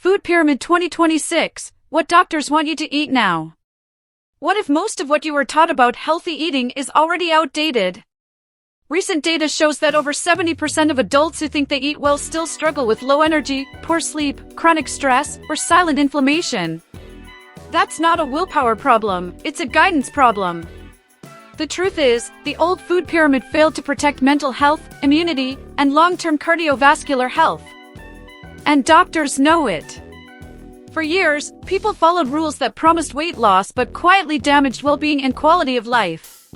Food Pyramid 2026, what doctors want you to eat now. What if most of what you were taught about healthy eating is already outdated? Recent data shows that over 70% of adults who think they eat well still struggle with low energy, poor sleep, chronic stress, or silent inflammation. That's not a willpower problem, it's a guidance problem. The truth is, the old food pyramid failed to protect mental health, immunity, and long-term cardiovascular health. And doctors know it. For years, people followed rules that promised weight loss but quietly damaged well-being and quality of life.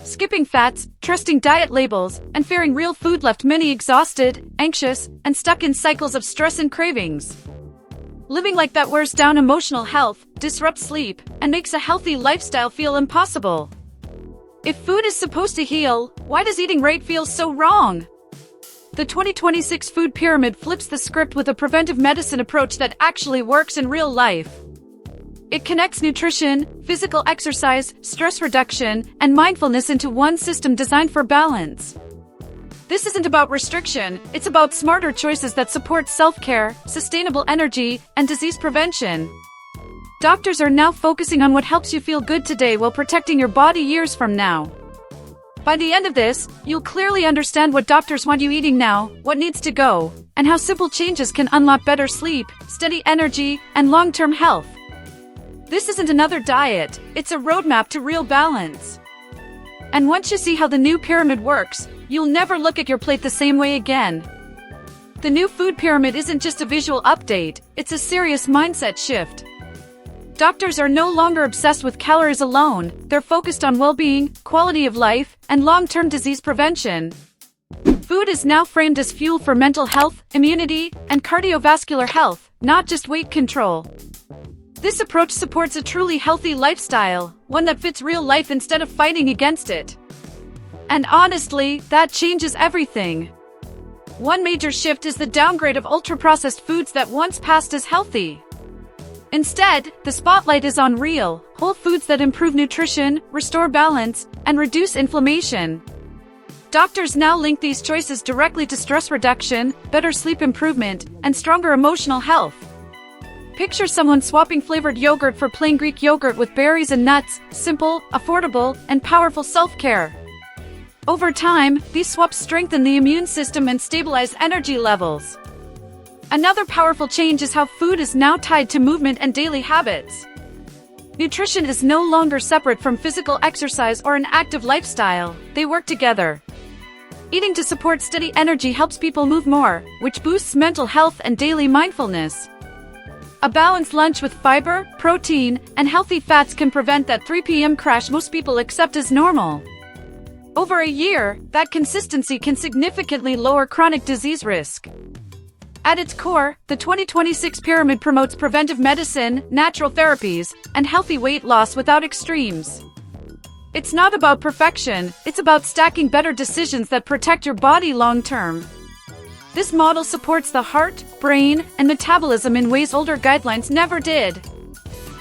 Skipping fats, trusting diet labels, and fearing real food left many exhausted, anxious, and stuck in cycles of stress and cravings. Living like that wears down emotional health, disrupts sleep, and makes a healthy lifestyle feel impossible. If food is supposed to heal, why does eating right feel so wrong? The 2026 Food Pyramid flips the script with a preventive medicine approach that actually works in real life. It connects nutrition, physical exercise, stress reduction, and mindfulness into one system designed for balance. This isn't about restriction, it's about smarter choices that support self-care, sustainable energy, and disease prevention. Doctors are now focusing on what helps you feel good today while protecting your body years from now. By the end of this, you'll clearly understand what doctors want you eating now, what needs to go, and how simple changes can unlock better sleep, steady energy, and long-term health. This isn't another diet, it's a roadmap to real balance. And once you see how the new pyramid works, you'll never look at your plate the same way again. The new food pyramid isn't just a visual update, it's a serious mindset shift. Doctors are no longer obsessed with calories alone, they're focused on well-being, quality of life, and long-term disease prevention. Food is now framed as fuel for mental health, immunity, and cardiovascular health, not just weight control. This approach supports a truly healthy lifestyle, one that fits real life instead of fighting against it. And honestly, that changes everything. One major shift is the downgrade of ultra-processed foods that once passed as healthy. Instead, the spotlight is on real, whole foods that improve nutrition, restore balance, and reduce inflammation. Doctors now link these choices directly to stress reduction, better sleep improvement, and stronger emotional health. Picture someone swapping flavored yogurt for plain Greek yogurt with berries and nuts, simple, affordable, and powerful self-care. Over time, these swaps strengthen the immune system and stabilize energy levels. Another powerful change is how food is now tied to movement and daily habits. Nutrition is no longer separate from physical exercise or an active lifestyle, they work together. Eating to support steady energy helps people move more, which boosts mental health and daily mindfulness. A balanced lunch with fiber, protein, and healthy fats can prevent that 3 p.m. crash most people accept as normal. Over a year, that consistency can significantly lower chronic disease risk. At its core, the 2026 pyramid promotes preventive medicine, natural therapies, and healthy weight loss without extremes. It's not about perfection, it's about stacking better decisions that protect your body long-term. This model supports the heart, brain, and metabolism in ways older guidelines never did.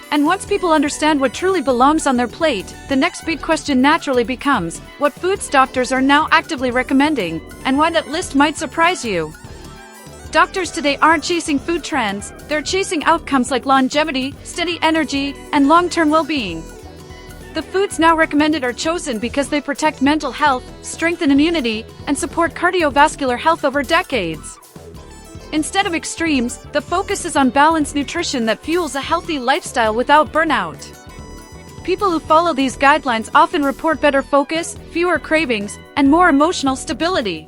And once people understand what truly belongs on their plate, the next big question naturally becomes, what foods doctors are now actively recommending, and why that list might surprise you. Doctors today aren't chasing food trends, they're chasing outcomes like longevity, steady energy, and long-term well-being. The foods now recommended are chosen because they protect mental health, strengthen immunity, and support cardiovascular health over decades. Instead of extremes, the focus is on balanced nutrition that fuels a healthy lifestyle without burnout. People who follow these guidelines often report better focus, fewer cravings, and more emotional stability.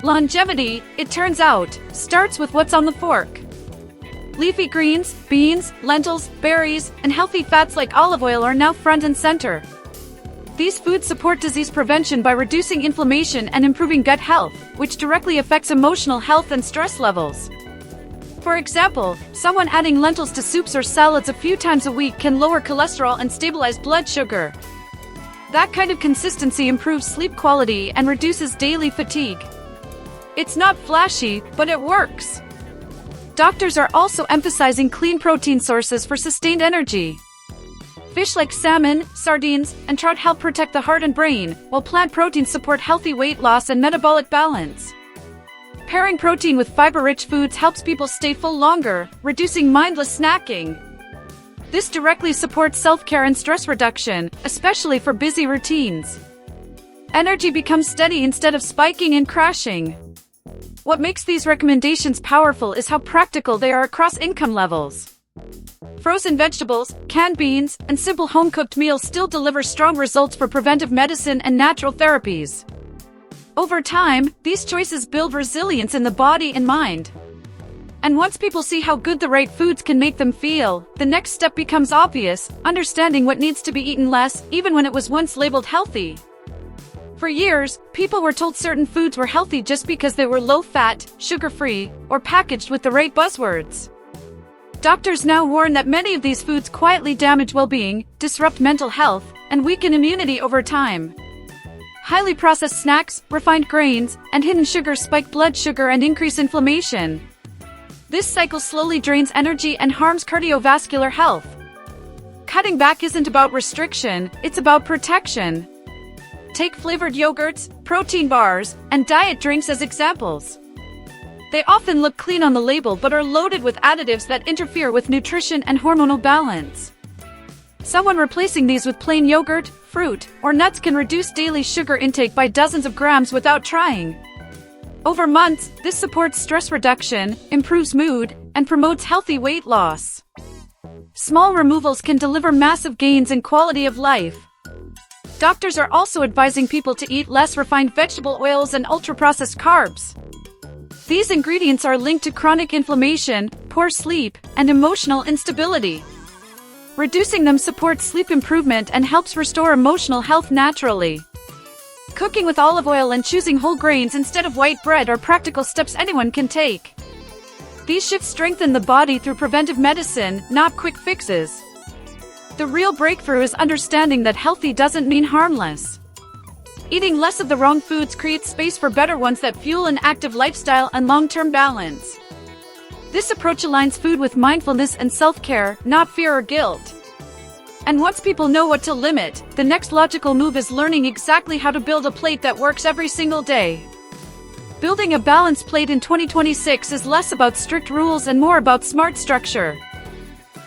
Longevity, it turns out, starts with what's on the fork. Leafy greens, beans, lentils, berries, and healthy fats like olive oil are now front and center. These foods support disease prevention by reducing inflammation and improving gut health, which directly affects emotional health and stress levels. For example, someone adding lentils to soups or salads a few times a week can lower cholesterol and stabilize blood sugar. That kind of consistency improves sleep quality and reduces daily fatigue. It's not flashy, but it works. Doctors are also emphasizing clean protein sources for sustained energy. Fish like salmon, sardines, and trout help protect the heart and brain, while plant proteins support healthy weight loss and metabolic balance. Pairing protein with fiber-rich foods helps people stay full longer, reducing mindless snacking. This directly supports self-care and stress reduction, especially for busy routines. Energy becomes steady instead of spiking and crashing. What makes these recommendations powerful is how practical they are across income levels. Frozen vegetables, canned beans, and simple home-cooked meals still deliver strong results for preventive medicine and natural therapies. Over time, these choices build resilience in the body and mind. And once people see how good the right foods can make them feel, the next step becomes obvious: understanding what needs to be eaten less, even when it was once labeled healthy. For years, people were told certain foods were healthy just because they were low-fat, sugar-free, or packaged with the right buzzwords. Doctors now warn that many of these foods quietly damage well-being, disrupt mental health, and weaken immunity over time. Highly processed snacks, refined grains, and hidden sugars spike blood sugar and increase inflammation. This cycle slowly drains energy and harms cardiovascular health. Cutting back isn't about restriction, it's about protection. Take flavored yogurts, protein bars, and diet drinks as examples. They often look clean on the label but are loaded with additives that interfere with nutrition and hormonal balance. Someone replacing these with plain yogurt, fruit, or nuts can reduce daily sugar intake by dozens of grams without trying. Over months, this supports stress reduction, improves mood, and promotes healthy weight loss. Small removals can deliver massive gains in quality of life. Doctors are also advising people to eat less refined vegetable oils and ultra-processed carbs. These ingredients are linked to chronic inflammation, poor sleep, and emotional instability. Reducing them supports sleep improvement and helps restore emotional health naturally. Cooking with olive oil and choosing whole grains instead of white bread are practical steps anyone can take. These shifts strengthen the body through preventive medicine, not quick fixes. The real breakthrough is understanding that healthy doesn't mean harmless. Eating less of the wrong foods creates space for better ones that fuel an active lifestyle and long-term balance. This approach aligns food with mindfulness and self-care, not fear or guilt. And once people know what to limit, the next logical move is learning exactly how to build a plate that works every single day. Building a balanced plate in 2026 is less about strict rules and more about smart structure.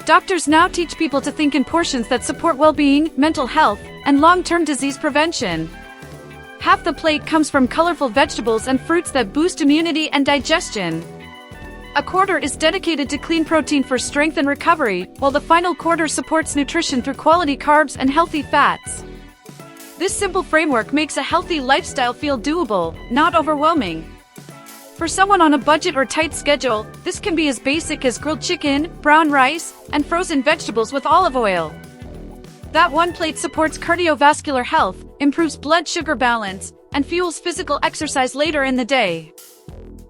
Doctors now teach people to think in portions that support well-being, mental health, and long-term disease prevention. Half the plate comes from colorful vegetables and fruits that boost immunity and digestion. A quarter is dedicated to clean protein for strength and recovery, while the final quarter supports nutrition through quality carbs and healthy fats. This simple framework makes a healthy lifestyle feel doable, not overwhelming. For someone on a budget or tight schedule, this can be as basic as grilled chicken, brown rice, and frozen vegetables with olive oil. That one plate supports cardiovascular health, improves blood sugar balance, and fuels physical exercise later in the day.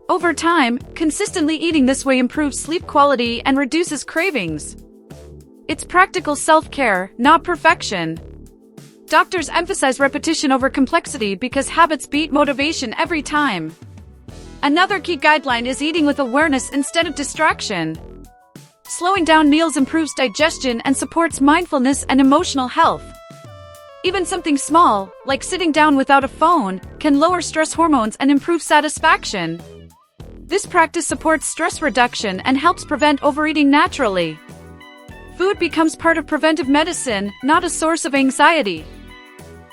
Over time, consistently eating this way improves sleep quality and reduces cravings. It's practical self-care, not perfection. Doctors emphasize repetition over complexity because habits beat motivation every time. Another key guideline is eating with awareness instead of distraction. Slowing down meals improves digestion and supports mindfulness and emotional health. Even something small, like sitting down without a phone, can lower stress hormones and improve satisfaction. This practice supports stress reduction and helps prevent overeating naturally. Food becomes part of preventive medicine, not a source of anxiety.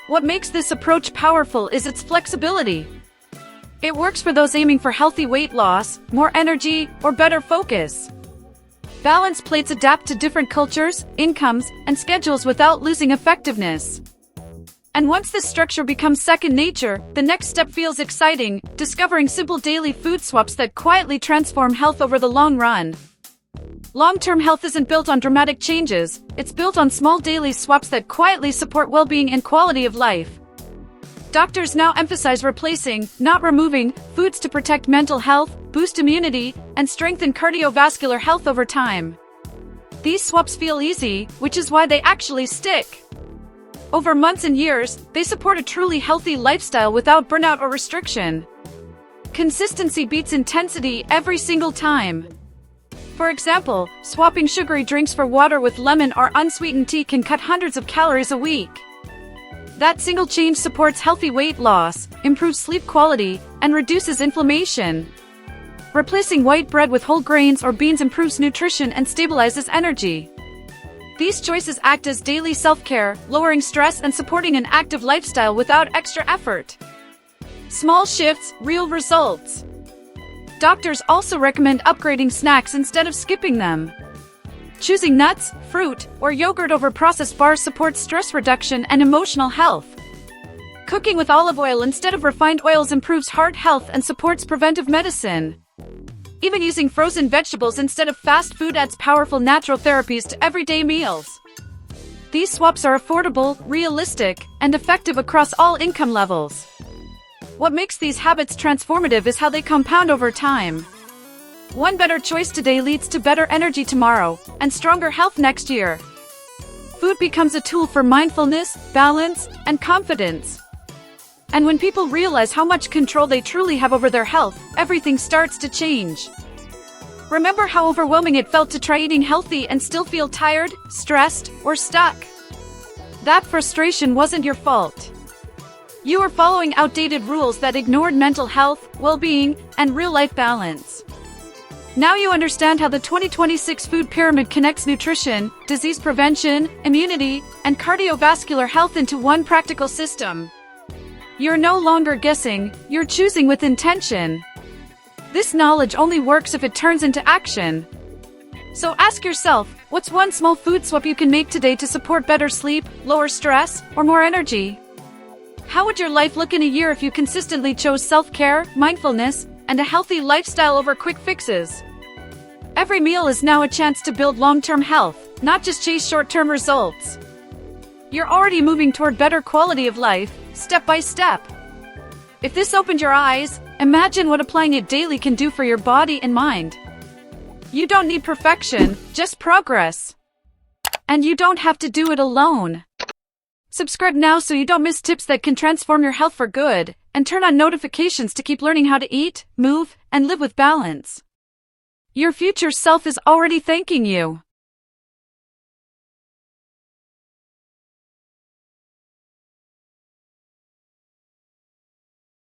What makes this approach powerful is its flexibility. It works for those aiming for healthy weight loss, more energy, or better focus. Balanced plates adapt to different cultures, incomes, and schedules without losing effectiveness. And once this structure becomes second nature, the next step feels exciting: discovering simple daily food swaps that quietly transform health over the long run. Long-term health isn't built on dramatic changes, it's built on small daily swaps that quietly support well-being and quality of life. Doctors now emphasize replacing, not removing, foods to protect mental health, boost immunity, and strengthen cardiovascular health over time. These swaps feel easy, which is why they actually stick. Over months and years, they support a truly healthy lifestyle without burnout or restriction. Consistency beats intensity every single time. For example, swapping sugary drinks for water with lemon or unsweetened tea can cut hundreds of calories a week. That single change supports healthy weight loss, improves sleep quality, and reduces inflammation. Replacing white bread with whole grains or beans improves nutrition and stabilizes energy. These choices act as daily self-care, lowering stress and supporting an active lifestyle without extra effort. Small shifts, real results. Doctors also recommend upgrading snacks instead of skipping them. Choosing nuts, fruit, or yogurt over processed bars supports stress reduction and emotional health. Cooking with olive oil instead of refined oils improves heart health and supports preventive medicine. Even using frozen vegetables instead of fast food adds powerful natural therapies to everyday meals. These swaps are affordable, realistic, and effective across all income levels. What makes these habits transformative is how they compound over time. One better choice today leads to better energy tomorrow, and stronger health next year. Food becomes a tool for mindfulness, balance, and confidence. And when people realize how much control they truly have over their health, everything starts to change. Remember how overwhelming it felt to try eating healthy and still feel tired, stressed, or stuck? That frustration wasn't your fault. You were following outdated rules that ignored mental health, well-being, and real-life balance. Now you understand how the 2026 food pyramid connects nutrition, disease prevention, immunity, and cardiovascular health into one practical system. You're no longer guessing, you're choosing with intention. This knowledge only works if it turns into action. So ask yourself, what's one small food swap you can make today to support better sleep, lower stress, or more energy? How would your life look in a year if you consistently chose self-care, mindfulness, and a healthy lifestyle over quick fixes? Every meal is now a chance to build long-term health, not just chase short-term results. You're already moving toward better quality of life, step by step. If this opened your eyes, imagine what applying it daily can do for your body and mind. You don't need perfection, just progress. And you don't have to do it alone. Subscribe now so you don't miss tips that can transform your health for good, and turn on notifications to keep learning how to eat, move, and live with balance. Your future self is already thanking you.